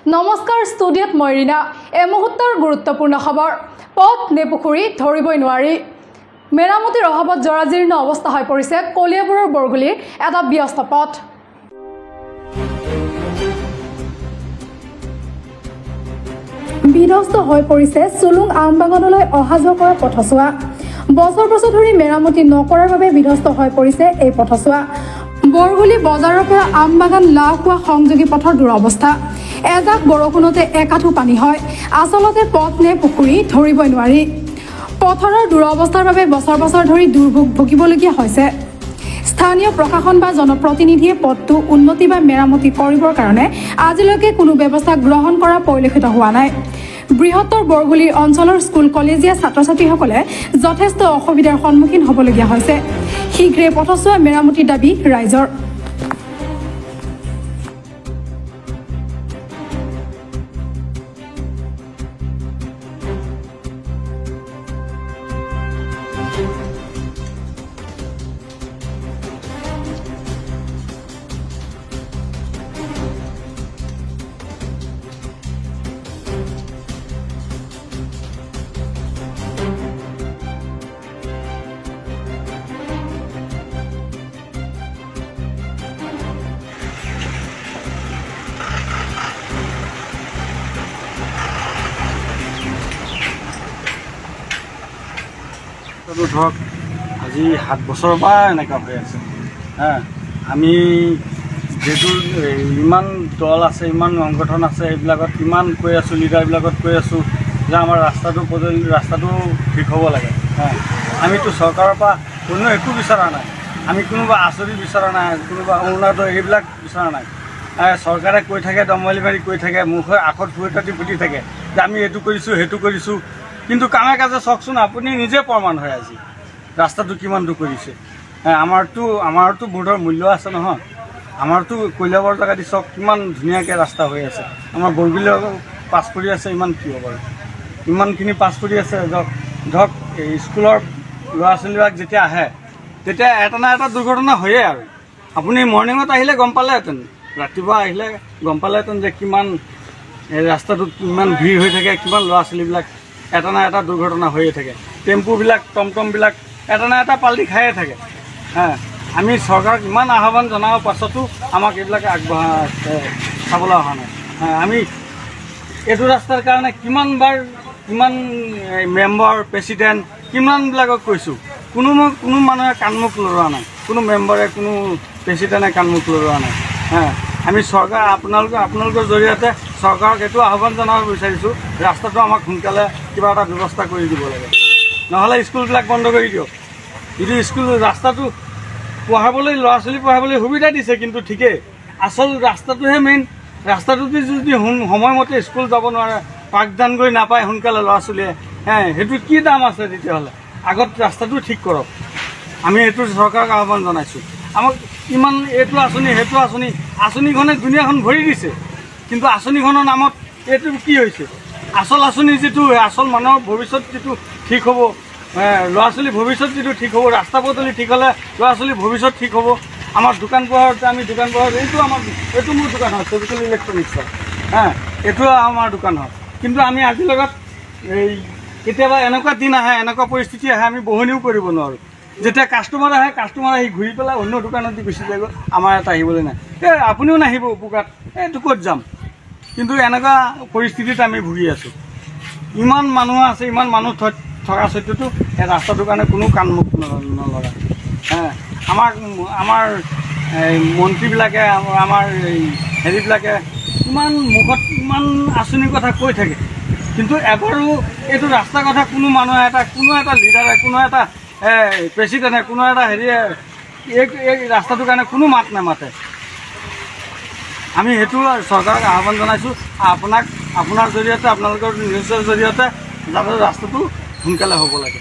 নমস্কাৰ ষ্টুডিঅ'ত মই ৰীনা। এই মুহূৰ্তৰ গুৰুত্বপূৰ্ণ খবৰ। পথ নে পুখুৰী ধৰিবই নোৱাৰি। মেৰামতিৰ অভাৱত জৰাজীৰ্ণ অৱস্থা হৈ পৰিছে কলিয়াবৰৰ বৰগুলিৰ এটা ব্যস্ত পথ। বিধ্বস্ত হৈ পৰিছে চুলুং আমবাগানলৈ অহা যোৱা কৰা পথছোৱা। বছৰ বছৰ ধৰি মেৰামতি নকৰাৰ বাবে বিধ্বস্ত হৈ পৰিছে এই পথছোৱা। বৰগুলি বজাৰৰ পৰা আমবাগান লাওখোৱা সংযোগী পথৰ দুৰৱস্থা। এজাক বৰষুণতে একাঠু পানী হয়। আচলতে পথ নে পুখুৰী ধৰিবই নোৱাৰি। পথৰৰ দুৰৱস্থাৰ বাবে বছৰ বছৰ ধৰি দুৰ্ভোগ ভুগিবলগীয়া হৈছে। স্থানীয় প্ৰশাসন বা জনপ্ৰতিনিধিয়ে পথটো উন্নতি বা মেৰামতি কৰিবৰ কাৰণে আজিলৈকে কোনো ব্যৱস্থা গ্ৰহণ কৰা পৰিলক্ষিত হোৱা নাই। বৃহত্তৰ বৰগুলিৰ অঞ্চলৰ স্কুল কলেজীয়া ছাত্ৰ ছাত্ৰীসকলে যথেষ্ট অসুবিধাৰ সন্মুখীন হ'বলগীয়া হৈছে। শীঘ্ৰে পথছোৱা মেৰামতিৰ দাবী ৰাইজৰ। ধৰক আজি 7 বছৰৰ পৰা এনেকুৱা হৈ আছে। আমি যিহেতু ইমান দল আছে, ইমান সংগঠন আছে, এইবিলাকত ইমান কৈ আছোঁ, লিডাৰবিলাকত কৈ আছোঁ যে আমাৰ ৰাস্তাটো ঠিক হ'ব লাগে। আমিতো চৰকাৰৰ পৰা কোনো একো বিচৰা নাই। আমি কোনোবা আঁচনি বিচৰা নাই, কোনোবা অৰুণোদয় এইবিলাক বিচৰা নাই। চৰকাৰে কৈ থাকে, দমবালি মাৰি কৈ থাকে, মুখৰ আখত ফুটাটি ফুটি থাকে যে আমি এইটো কৰিছোঁ সেইটো কৰিছোঁ। কিন্তু কামে কাজে চাওকচোন, আপুনি নিজে প্ৰমাণ হয় আজি ৰাস্তাটো কিমান দূৰ কৰিছে। আমাৰতো ভোটৰ মূল্য আছে নহয়। আমাৰতো কলিয়াবৰ জেগা দি চাওক কিমান ধুনীয়াকৈ ৰাস্তা হৈ আছে। আমাৰ বৰগুলিও পাছ কৰি আছে, ইমান কি হ'ব বাৰু, ইমানখিনি পাছ কৰি আছে। ধৰক স্কুলৰ ল'ৰা ছোৱালীবিলাক যেতিয়া আহে তেতিয়া এটা না এটা দুৰ্ঘটনা হয়েই। আৰু আপুনি মৰ্ণিঙত আহিলে গম পালেহেঁতেন, ৰাতিপুৱা আহিলে গম পালেহেঁতেন যে কিমান ৰাস্তাটোত ইমান ভিৰ হৈ থাকে, কিমান ল'ৰা ছোৱালীবিলাক এটা না এটা দুৰ্ঘটনা হৈয়ে থাকে। টেম্পুবিলাক টমটমবিলাক এটা না এটা পাল্টি খায়ে থাকে। আমি চৰকাৰক ইমান আহ্বান জনাৰ পাছতো আমাক এইবিলাকে চাবলৈ অহা নাই। আমি এইটো ৰাস্তাৰ কাৰণে কিমান মেম্বাৰ প্ৰেচিডেণ্ট কিমানবিলাকক কৈছোঁ, কোনো মানুহে কাণমুখ লৰোৱা নাই, কোনো মেম্বাৰে কোনো প্ৰেচিডেণ্টে কাণমুখ লৰোৱা নাই। আমি চৰকাৰ আপোনালোকৰ জৰিয়তে চৰকাৰক এইটো আহ্বান জনাব বিচাৰিছোঁ, ৰাস্তাটো আমাক সোনকালে কিবা এটা ব্যৱস্থা কৰি দিব লাগে, নহ'লে স্কুলবিলাক বন্ধ কৰি দিয়ক। যদি ৰাস্তাটো পঢ়াবলৈ ল'ৰা ছোৱালী পঢ়াবলৈ সুবিধা দিছে কিন্তু ঠিকেই, আচল ৰাস্তাটোহে মেইন। ৰাস্তাটোতে যদি সময়মতে স্কুল যাব নোৱাৰে, পাঠদান কৰি নাপায় সোনকালে ল'ৰা ছোৱালীয়ে, সেইটো কি দাম আছে তেতিয়াহ'লে? আগত ৰাস্তাটো ঠিক কৰক। আমি এইটো চৰকাৰক আহ্বান জনাইছোঁ। আমাক ইমান এইটো আঁচনি সেইটো আঁচনিখনে দুনীয়াখন ভৰি দিছে, কিন্তু আঁচনিখনৰ নামত এইটো কি হৈছে? আচল আঁচনি যিটো আচল মানুহৰ ভৱিষ্যত যিটো ঠিক হ'ব, ল'ৰা ছোৱালীৰ ভৱিষ্যত যিটো ঠিক হ'ব, ৰাস্তা পদূলি ঠিক হ'লে ল'ৰা ছোৱালীৰ ভৱিষ্যত ঠিক হ'ব। আমাৰ দোকান পোহাৰতে এইটো মোৰ দোকান হয়, চবিকল ইলেক্ট্ৰনিক্সৰ। এইটো আমাৰ দোকান হয়। কিন্তু আমি আজিৰ লগত কেতিয়াবা এনেকুৱা দিন আহে, এনেকুৱা পৰিস্থিতি আহে, আমি বহনীও কৰিব নোৱাৰোঁ। যেতিয়া কাষ্টমাৰ আহি ঘূৰি পেলাই অন্য দোকানত দি গুচি যায়গৈ, আমাৰ ইয়াত আহিবলৈ নাই। আপুনিও নাহিব বোকাত, এইটো ক'ত যাম? কিন্তু এনেকুৱা পৰিস্থিতিত আমি ভুগি আছোঁ। ইমান মানুহ আছে, ইমান মানুহ থকা স্বত্বেতো এই ৰাস্তাটোৰ কাৰণে কোনো কাণমুখ নলগায়। আমাৰ মন্ত্ৰীবিলাকে, আমাৰ হেৰিবিলাকে মুখত ইমান আঁচনিৰ কথা কৈ থাকে, কিন্তু এবাৰো এইটো ৰাস্তাৰ কথা কোনো এটা লিডাৰে, কোনো এটা প্ৰেচিডেণ্টে, কোনো এটা হেৰিয়ে এই ৰাস্তাটোৰ কাৰণে কোনো মাত নামাতে। আমি সেইটো চৰকাৰক আহ্বান জনাইছোঁ, আপোনাৰ জৰিয়তে, আপোনালোকৰ নিউজৰ জৰিয়তে যাতে ৰাস্তাটো সোনকালে হ'ব লাগে।